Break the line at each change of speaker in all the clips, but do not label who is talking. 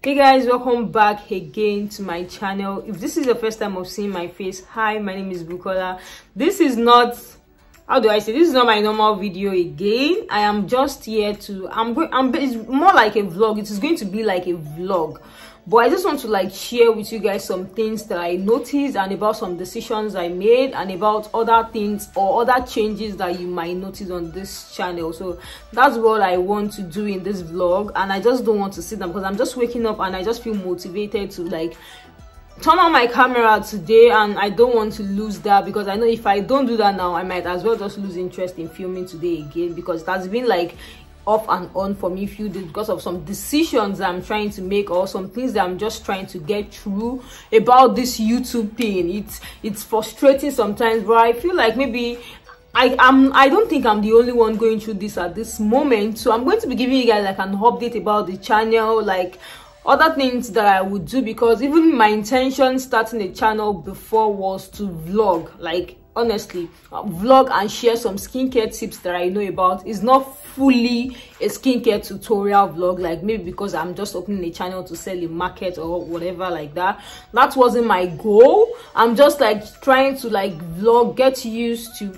Hey guys, welcome back again to my channel. If this is your first time of seeing my face, hi, my name is Bukola. This is not, this is not my normal video again. I am just here to it's more like a vlog. It is going to be like a vlog, but I just want to share with you guys some things that I noticed, and about some decisions I made, and about other things or other changes that you might notice on this channel. So that's what I want to do in this vlog, and I just don't want to sit down because I'm just waking up and I just feel motivated to turn on my camera today, and I don't want to lose that, because I know if I don't do that now, I might as well just lose interest in filming today again, because it has been off and on for me few days because of some decisions I'm trying to make, or some things that I'm just trying to get through about this YouTube thing. It's frustrating sometimes, but I feel like maybe I don't think I'm the only one going through this at this moment. So I'm going to be giving you guys an update about the channel, other things that I would do, because even my intention starting a channel before was to vlog, honestly, vlog and share some skincare tips that I know about. It's not fully a skincare tutorial vlog, maybe because I'm just opening a channel to sell a market or whatever like that. That wasn't my goal. I'm just trying to vlog, get used to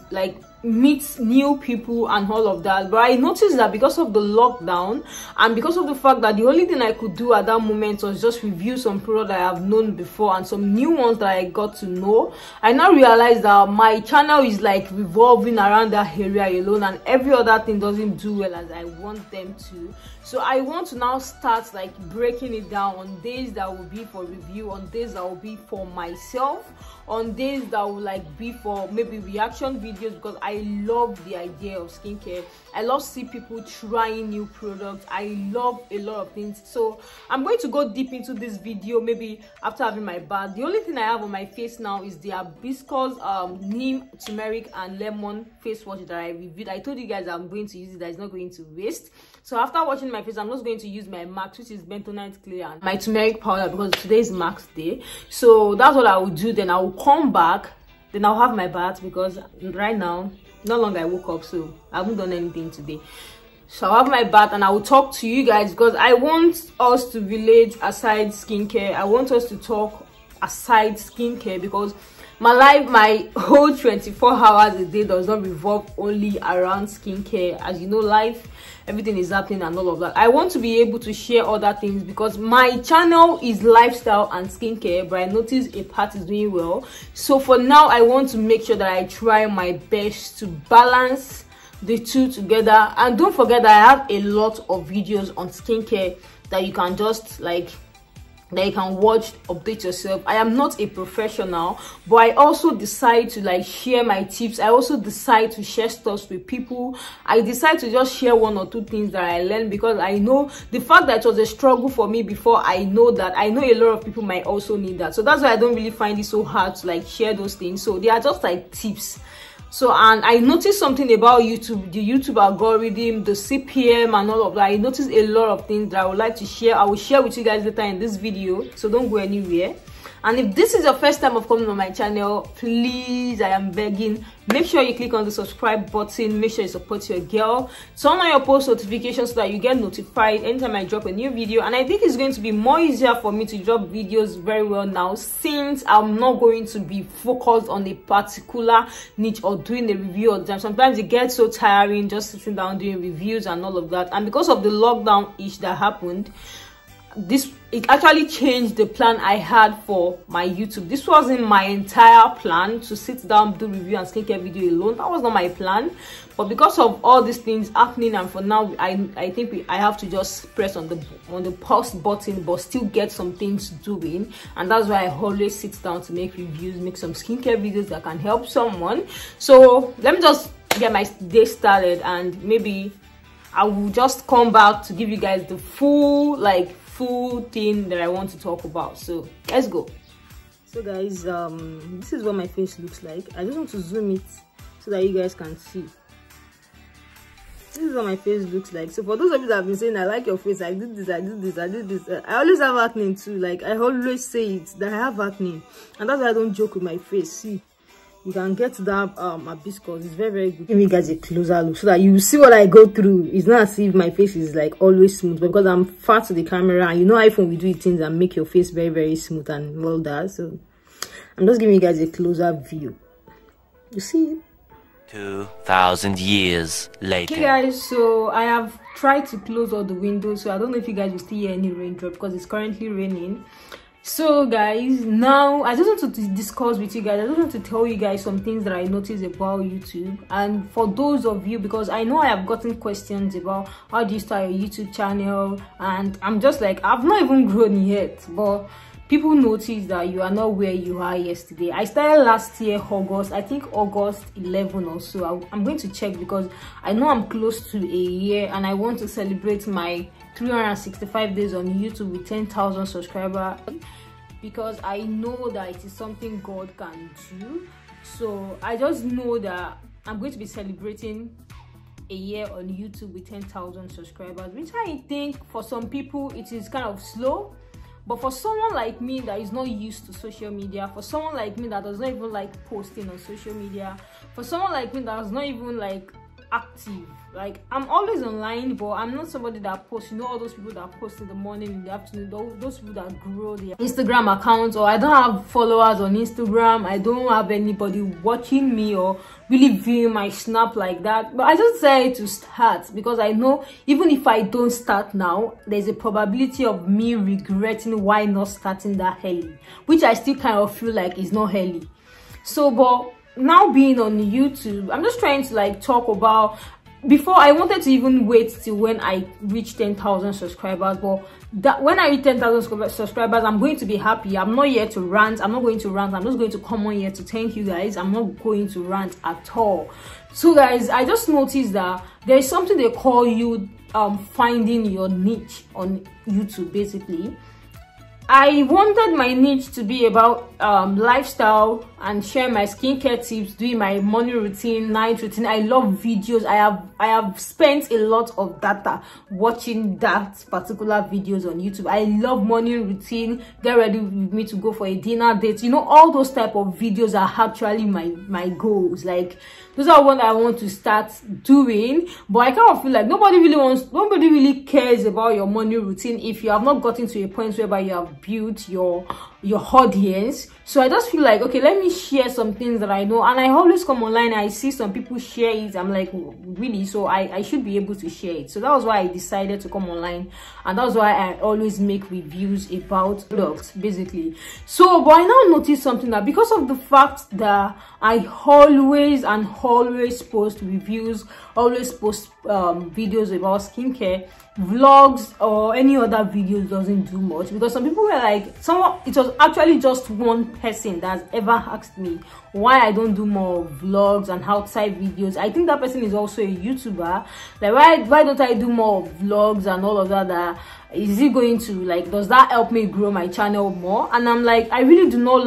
meet new people and all of that. But I noticed that because of the lockdown, and because of the fact that the only thing I could do at that moment was just review some products I have known before and some new ones that I got to know, I now realized that my channel is revolving around that area alone, and every other thing doesn't do well as I want them to. So I want to now start breaking it down on days that will be for review, on days that will be for myself, on days that will be for maybe reaction videos, because I love the idea of skincare. I love see people trying new products. I love a lot of things. So I'm going to go deep into this video maybe after having my bath. The only thing I have on my face now is the hibiscus neem, turmeric and lemon face wash that I reviewed. I told you guys I'm going to use it, that it's not going to waste. So after washing my face, I'm just going to use my MAC, which is bentonite clear, and my turmeric powder, because today is MAC's day. So that's what I will do. Then I will come back, then I'll have my bath, because right now no longer I woke up, so I haven't done anything today. So I'll have my bath and I will talk to you guys, because I want us to relate aside skincare. I want us to talk aside skincare, because my life, my whole 24 hours a day does not revolve only around skincare. As you know, life, everything is happening and all of that. I want to be able to share other things, because my channel is lifestyle and skincare, but I notice a part is doing well. So for now, I want to make sure that I try my best to balance the two together. And don't forget that I have a lot of videos on skincare that you can just that you can watch, update yourself. I am not a professional, but I also decide to share my tips. I also decide to share stuff with people. I decide to just share one or two things that I learned, because I know the fact that it was a struggle for me before. I know a lot of people might also need that. So that's why I don't really find it so hard to share those things. So they are just tips. So, and I noticed something about YouTube, the YouTube algorithm, the CPM and all of that. I noticed a lot of things that I would like to share. I will share with you guys later in this video, so don't go anywhere. And if this is your first time of coming on my channel, please, I am begging, make sure you click on the subscribe button. Make sure you support your girl. Turn on your post notifications so that you get notified anytime I drop a new video. And I think it's going to be more easier for me to drop videos very well now, since I'm not going to be focused on a particular niche or doing a review all the time. Sometimes it gets so tiring just sitting down doing reviews and all of that. And because of the lockdown-ish that happened, it actually changed the plan I had for my YouTube. This wasn't my entire plan to sit down, do review and skincare video alone. That was not my plan. But because of all these things happening, and for now I think I have to just press on the pause button, but still get some things doing. And that's why I always sit down to make reviews, make some skincare videos that can help someone. So let me just get my day started, and maybe I will just come back to give you guys the full thing that I want to talk about. So let's go. So guys, this is what my face looks like. I just want to zoom it so that you guys can see. This is what my face looks like. So for those of you that have been saying I like your face, I did this, I did this, I did this, I always have acne too. I always say it, that I have acne, and that's why I don't joke with my face. See, you can get that hibiscus. It's very good. Give you guys a closer look so that you see what I go through. It's not as if my face is like always smooth, but because I'm far to the camera, and you know iPhone will do things and make your face very smooth and well that. So I'm just giving you guys a closer view. You see?
2,000 years later.
Hey guys, so I have tried to close all the windows, so I don't know if you guys will still hear any raindrop because it's currently raining. So guys, now I just want to discuss with you guys. I just want to tell you guys some things that I noticed about YouTube. And for those of you, because I know I have gotten questions about how do you start your YouTube channel, and I'm just like, I've not even grown yet, but people notice that you are not where you are yesterday. I started last year August, I think August 11 or so. I'm going to check because I know I'm close to a year, and I want to celebrate my 365 days on YouTube with 10,000 subscribers, because I know that it is something God can do. So I just know that I'm going to be celebrating a year on YouTube with 10,000 subscribers, which I think for some people it is kind of slow. But for someone like me that is not used to social media, for someone like me that does not even like posting on social media, for someone like me that is not even like active, like I'm always online, but I'm not somebody that posts, you know, all those people that post in the morning, in the afternoon, those people that grow their Instagram accounts, or I don't have followers on Instagram, I don't have anybody watching me or really viewing my snap like that. But I just decided to start because I know even if I don't start now, there's a probability of me regretting why not starting that early, which I still kind of feel like is not early. So but now being on YouTube, I'm just trying to like talk about, before I wanted to even wait till when I reach 10,000 subscribers, but that when I reach 10,000 subscribers, I'm going to be happy. I'm not here to rant. I'm not going to rant. I'm just going to come on here to thank you guys. I'm not going to rant at all. So guys, I just noticed that there is something they call you finding your niche on YouTube. Basically, I wanted my niche to be about lifestyle and share my skincare tips, doing my morning routine, night routine. I love videos. I have spent a lot of data watching that particular videos on YouTube. I love morning routine, get ready with me to go for a dinner date. You know, all those type of videos are actually my goals. Like those are what I want to start doing. But I kind of feel like nobody really cares about your morning routine if you have not gotten to a point whereby you have built your audience. So I just feel like, okay, let me share some things that I know. And I always come online, I see some people share it, I'm like, really? So I should be able to share it. So that was why I decided to come online, and that's why I always make reviews about products, basically. So but I now notice something, that because of the fact that I always post reviews, always post videos about skincare, vlogs or any other videos doesn't do much, because some people were like, it was actually just one person that's ever asked me why I don't do more vlogs and outside videos. I think that person is also a YouTuber. Like, why don't I do more vlogs and all of that? Is it going to, like, does that help me grow my channel more? And I'm like, I really do not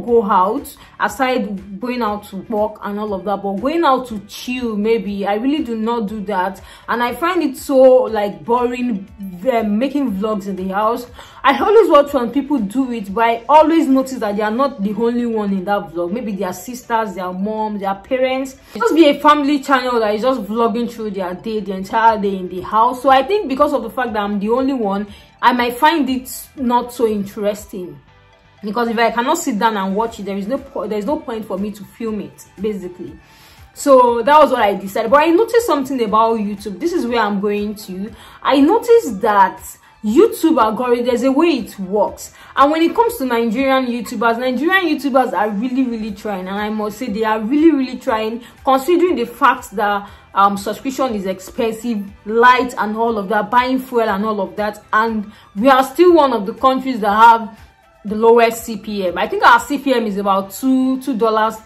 go out, aside going out to work and all of that, but going out to chill, maybe I really do not do that. And I find it so like boring making vlogs in the house. I always watch when people do it, but I always notice that they are not the only one in that vlog. Maybe their sisters, their mom, their parents. It must be a family channel that is just vlogging through their day, the entire day in the house. So I think because of the fact that I'm the only one, I might find it not so interesting, because if I cannot sit down and watch it, there's no point for me to film it, basically. So that was what I decided. But I noticed something about YouTube. This is where I'm going to. I noticed that YouTube algorithm, there's a way it works. And when it comes to Nigerian YouTubers are really trying. And I must say they are really trying, considering the fact that subscription is expensive, light and all of that, buying fuel and all of that. And we are still one of the countries that have the lowest CPM. I think our CPM is about $2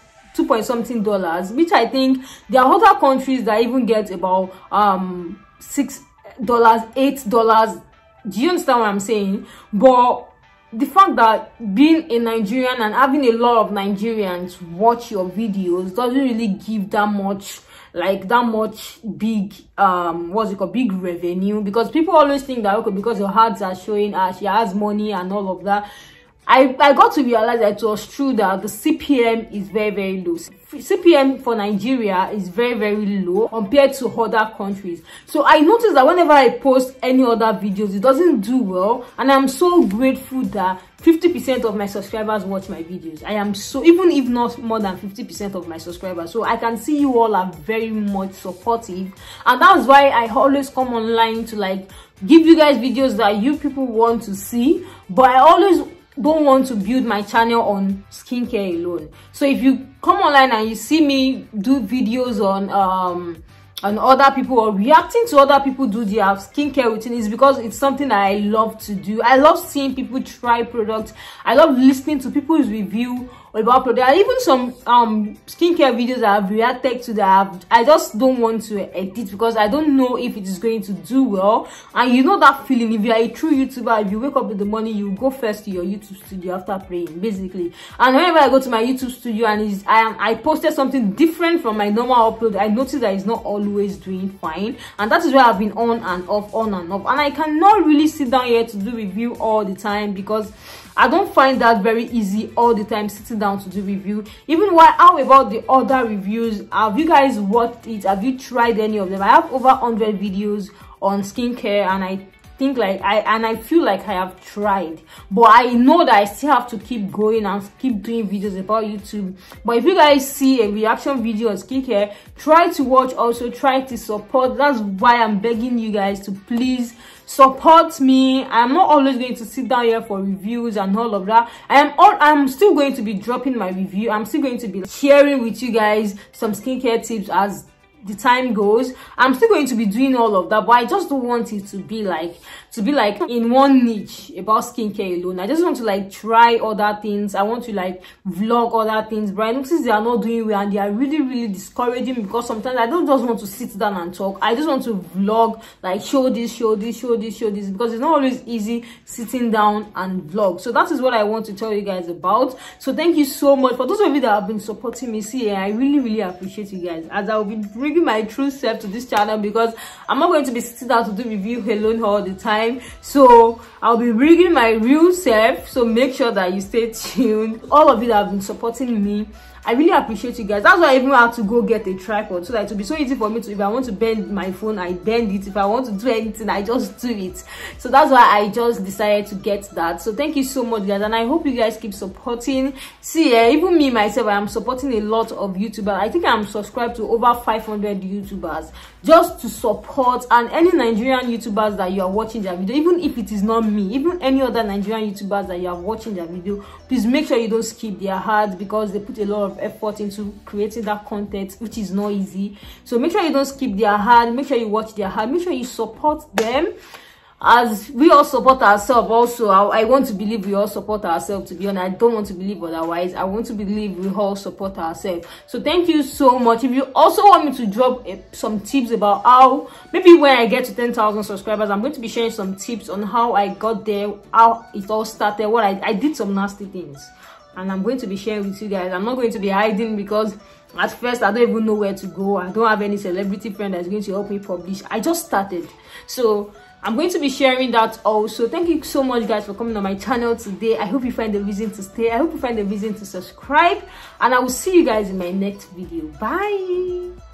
point something dollars, which I think there are other countries that even get about $6, $8. Do you understand what I'm saying? But the fact that being a Nigerian and having a lot of Nigerians watch your videos doesn't really give that much, like that much big big revenue, because people always think that, okay, because your ads are showing she has money and all of that. I got to realize that it was true that the CPM is very, very low. CPM for Nigeria is very, very low compared to other countries. So I noticed that whenever I post any other videos, it doesn't do well, and I'm so grateful that 50% of my subscribers watch my videos. I am so, even if not more than 50% of my subscribers. So I can see you all are very much supportive, and that's why I always come online to like give you guys videos that you people want to see. But I always don't want to build my channel on skincare alone. So if you come online and you see me do videos on other people or reacting to other people do their skincare routine, is because it's something that I love to do. I love seeing people try products. I love listening to people's review about products. There are even some skincare videos that I've reacted to that I just don't want to edit because I don't know if it is going to do well. And you know that feeling, if you are a true YouTuber, if you wake up in the morning, you go first to your YouTube studio after praying, basically. And whenever I go to my YouTube studio and I posted something different from my normal upload, I notice that it's not always doing fine, and that is why I've been on and off, and I cannot really sit down here to do review all the time because I don't find that very easy all the time sitting down to do review. Even how about the other reviews? Have you guys watched it? Have you tried any of them? I have over 100 videos on skincare, and I think like I feel like I have tried, but I know that I still have to keep going and keep doing videos about YouTube. But if you guys see a reaction video on skincare, try to watch, also try to support. That's why I'm begging you guys to please support me. I'm not always going to sit down here for reviews and all of that. I'm still going to be dropping my review. I'm still going to be sharing with you guys some skincare tips as the time goes. I'm still going to be doing all of that, but I just don't want it to be like in one niche about skincare alone. I just want to like try other things. I want to like vlog other things, but I notice they are not doing well and they are really discouraging me, because sometimes I don't just want to sit down and talk. I just want to vlog, like show this, because it's not always easy sitting down and vlog. So that is what I want to tell you guys about. So thank you so much for those of you that have been supporting me. See, I really appreciate you guys, as I will be bringing my true self to this channel, because I'm not going to be sitting down to do review alone all the time. So I'll be bringing my real self, so make sure that you stay tuned. All of you that have been supporting me, I really appreciate you guys. That's why I even had to go get a tripod, so that it will be so easy for me to, if I want to bend my phone, I bend it. If I want to do anything, I just do it. So that's why I just decided to get that. So thank you so much, guys, and I hope you guys keep supporting. See, even me myself, I am supporting a lot of YouTubers. I think I'm subscribed to over 500 YouTubers just to support, and any Nigerian YouTubers that you are watching their video, even if it is not me, even any other Nigerian YouTubers that you are watching their video, please make sure you don't skip their ads, because they put a lot of effort into creating that content, which is not easy. So make sure you don't skip their ad, make sure you watch their ad, make sure you support them, as we all support ourselves. Also, I want to believe we all support ourselves, to be honest. I don't want to believe otherwise. I want to believe we all support ourselves. So thank you so much. If you also want me to drop some tips about how, maybe when I get to 10,000 subscribers, I'm going to be sharing some tips on how I got there, how it all started, what I did some nasty things, and I'm going to be sharing with you guys. I'm not going to be hiding, because at first I don't even know where to go. I don't have any celebrity friend that's going to help me publish. I just started, so I'm going to be sharing that also. Thank you so much, guys, for coming on my channel today. I hope you find the reason to stay. I hope you find the reason to subscribe, and I will see you guys in my next video. Bye.